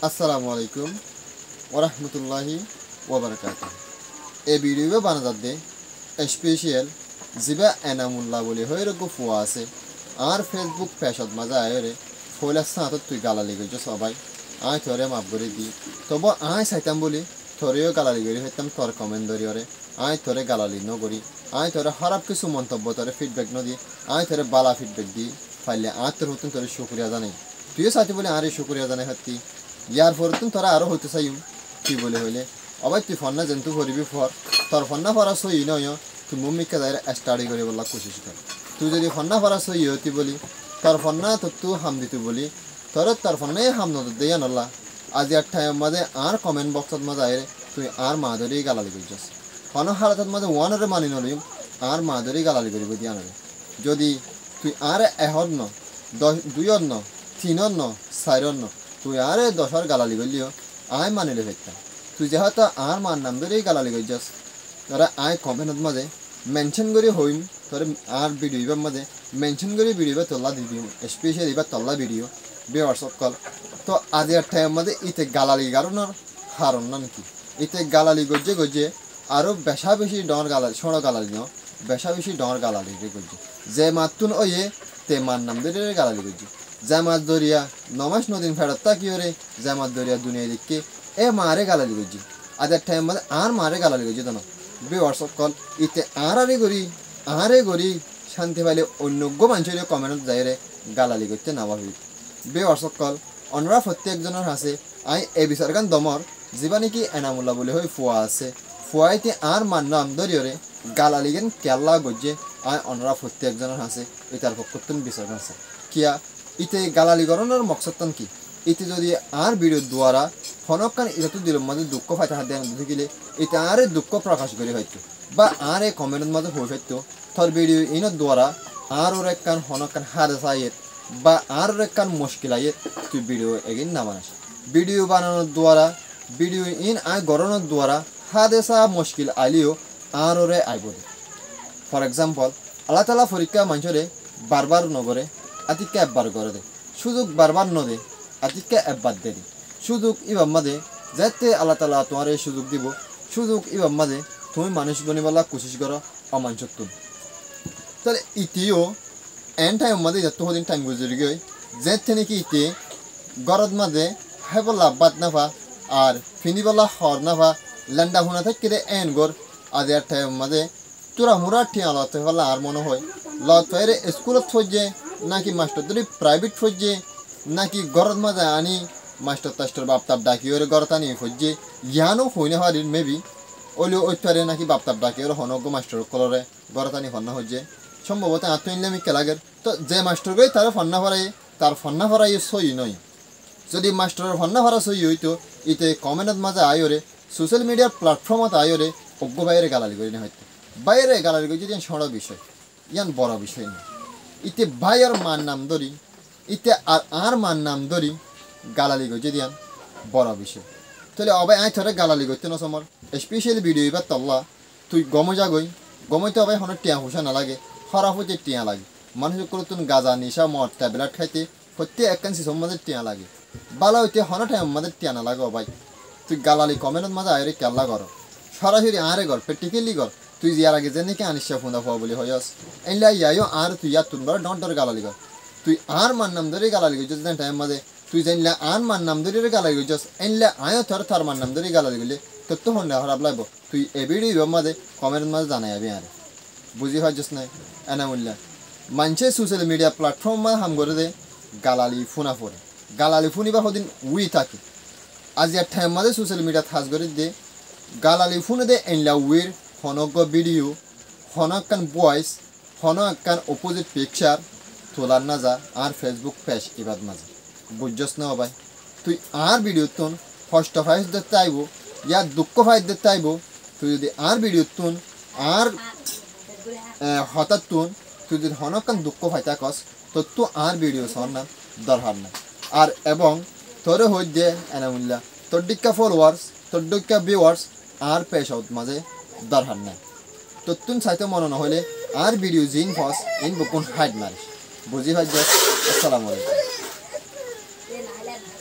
আসসালামু আলাইকুম ওরহমতুল্লাহি ওবরকাতুহ। এই ভিডিও বানাতে স্পেশাল জিবা এনামুল্লাহ বলে হয়ে রকম ফুয়া আছে আর ফেসবুক পেশত মাজা আয়রে ফয়লা সাঁত তুই গালালি গেছ সবাই আয় থরে মাফ করে দি তবু আয় চাইতাম বলি থরেও গালালি করি হইতাম তোর কমেন্ট ধরিওরে আয় থরে গালালি নগরি আয় থরে খারাপ কিছু মন্তব্য তোরে ফিডব্যাক নদি আয় থরে বালা ফিডব্যাক দি ফাইলে আয় তোর হতুন তোরে শুক্রিয়া জানাই তুইও সাথে বলে আরে শুক্রিয়া জানাই হাতি ইয়ার পর তুমি তোরা আরো হইতে চাইম কি বলে হইলে অবাই তুই ফন্না যেন তুই ভরিবি ফর তোর ফন্না ফরা সই নয় তুই মম্মিকে যাই স্টাডি করে বললা কোশিশ কর তুই যদি ফন্না ফরা সই হতি বলি তোর ফন্না তো তুই হাম দিতে বলি তোর ফন্নাই হাম নজর দেয়া নল্লা আজ এক টাইম মাঝে আর কমেন্ট বক্সত মাঝে আইরে তুই আর মা ধরেই গালালি করছিস ফন হারাতের মাঝে ওয়ানরে মানি নলিম আর মা ধরেই গালালি করিব দিয়া নয় যদি তুই আর এহর ন দুইর ন তিনর ন চারর ন তুই আরে দশর গালালি করলিও আয় মানিলে ফেরতাম তুই যেহেতু আর মার নাম ধরেই গালালি করছিস তোরা আয় কমেন্টত মাঝে মেনশন করে হইম তোর আর ভিডিওর মাঝে মেনশন করে ভিডিও তোলা দি দিম স্পেশাল এবার তোলা ভিডিও হোয়াটসঅ্যাপ কল তো আজ আর টাইম মাঝে ইতে গালালি কারণের হারণ না নাকি ইতে গালালি গজ্জে গজ্জে আরও বেশা বেশি ডর গালালি ছোঁড়ো গালালি ন বেশা বেশি ডর গালালি গজ্জে যে মাতুন ওয়ে তে মার নাম ধরে গালালি গজ্জে জামাত দরিয়া নমাস নদিন ফেরত তাকিওরে জামাত দরিয়া দুনিয়া দিকে এ মারে গালালি গজি আদের টাইম মানে আর মারে গালালি গজি জানো হোয়াটসঅ্যাপ কল ইতে আরে গরি শান্তি পাইলে অন্য মানুষের কমেন্টত যাইরে গালালি করতে নামা হই হোয়াটসঅ্যাপ কল অনরা প্রত্যেকজনের হাসে আই এ বিচার গান দমর যিবা নাকি এনামুল্লাহ বলে হই ফুয়া আছে ফুয়াইতে আর মার নাম ধরিয়রে গালালি গেন কেল্লা গজে আই অনরা প্রত্যেকজনের হাসে এটার পক্ষতুন বিচার গান আছে কিয়া ইতে গালালি গরণের মকসদন কি ইতে যদি আর ভিডিওর দ্বারা হনকান ইতো দিল মাঝে দুঃখ ফাইতে হাত দেন দেখিলে ইতে আরে দুঃখ প্রকাশ করে হয়তো বা আর এ কমেন্টের মাঝে হয়ে হয়তো তোর ভিডিও ইনোর দ্বারা আর ওর একখান হনকান হারেস আয়েত বা আর ওর একখান মুশকিল আয়েত তুই ভিডিও এগিন না বানাস ভিডিও বানানোর দ্বারা ভিডিও ইন আয় গড়ানোর দ্বারা হাদেসা মুশকিল আইলেও আর ওরে আইব ফর এক্সাম্পল আল্লাহ তালা পরীক্ষা মানুষরে বারবার নগরে আতিকে একবার করে দে সুযোগ বারবার ন দে আতিকে একবার দে সুযোগ ইবাম মাঝে যাতে আল্লাহ তালা তোমার এই সুযোগ দিব সুযোগ ইবাম মাঝে তুমি মানুষ বনিবলা কোশিশ করো অমাঞ্চক তুমি তাহলে ইতিও এন টাইম মাঝে যত দিন টাইম গুজরি গই যেতে নাকি ইতে গরদ মাঝে হেবলা বাদ নাফা আর ফিনিবলা হর নাফা ল্যান্ডা হুনা থেকে এন গর আজ এর টাইম মাঝে তোরা হুরা ঠিয়া লতে হলা আর মনে হয় লত ফেরে স্কুলত ফজে নাকি মাস্টার ধরে প্রাইভেট ফজে নাকি গরদ মাঝে আনি মাস্টার টাস্টার বাপতাপ ডাকি ওরে গরত আনি ফজে ইয়ানো হইনে হারির মেবি ওলি ওইটারে নাকি বাপতাপ ডাকি ওর হনজ্ঞ মাস্টার কলরে গরত আনি ফন্না হজে সম্ভবত আত্মইনলামি কেলাগের তো যে মাস্টার গই তার ফন্না ভরাই তার ফন্না ভরাই সই নয় যদি মাস্টারের ফন্না ভরা সই হইতো ইতে কমেন্টত মাঝে আয়োরে সোশ্যাল মিডিয়ার প্ল্যাটফর্মত আয়োরে অজ্ঞ বাইরে গালালি করি না হয়তো বাইরে গালালি করি যদি সড় বিষয় ইয়ান বড় বিষয় না ইতে ভাই আর মার নাম ধরি ইতে আর মার নাম ধরি গালালি গই যদি বড় বিষয় তাহলে অবাই আয় থরে গালালি করতে না সমর স্পেশালি ভিডিও এবার তল্লা তুই গমে যাগই গমইতে অবাই হনের টিয়া হুসা না লাগে খরাপ হইতে টিয়া লাগে মানুষের করে তুন গাজা নিশা মদ ট্যাবলেট খাইতে প্রত্যেক একখান সিসম মাঝে টিয়া লাগে বালা হইতে হনা টাইম মাঝে টিয়া না লাগে অবাই তুই গালালি কমেন্টের মাঝে আয়রে কেল্লা কর সরাসরি আরে গর প্র্যাকটিক্যালি কর তুই জিয়ার আগে যে নাকি আনিসা ফুন্দা ফুয়া বলি হয়স এনলা ইয়াইও আর তুই ইয়ার তুন বার ডর গালালি কর তুই আর মার নাম ধরে গালালি গেছিস টাইম মাঝে তুই জানলে আর মার নাম ধরে গালালি গেছিস এনলে আয়ও থার মার নাম ধরে গালালি গেলে তোর তো হন্ডা খারাপ লাগবো তুই এ ভিডিও মাঝে কমেন্টের মাঝে জানাই যাবি আর বুঝি হয়ছিস নাই এনামুল্লা মানুষের সোশ্যাল মিডিয়া প্ল্যাটফর্ম মাঝে হাম করে দে গালালি ফুনা পড়ে গালালি ফুনিবা সদিন উই থাকে আজ ইয়ার টাইম মাঝে সোশ্যাল মিডিয়া থাজ করে দে গালালি ফুনে দে এনলা উইর হনজ্ঞ ভিডিও হনকান ভয়েস হনকান অপোজিট পিকচার তোলার না যা আর ফেসবুক পেজ এবার মাঝে বুঝছস না ভাই তুই আর ভিডিও তুন কষ্ট ফাইস দেখতে আইব ইয়া দুঃখ ফাইস দেখতে আইব তুই যদি আর ভিডিও তুন আর হঠাৎ তুন তুই যদি হনকান দুঃখ ফাইতা কস তোর তো আর ভিডিও শোন না দরকার না আর এবং তোরে হই যে এনামুল্লা তোর ডিক্কা ফলোয়ার্স তোর ডিক্কা ভিউয়ার্স আর পেশ আউট মাঝে দরকার নাই তোর তুন চাইতে মনে না হলে আর ভিডিও জিন ফস ইন বুকুন হাইড মারিস বুঝি ভাই আসসালামু আলাইকুম।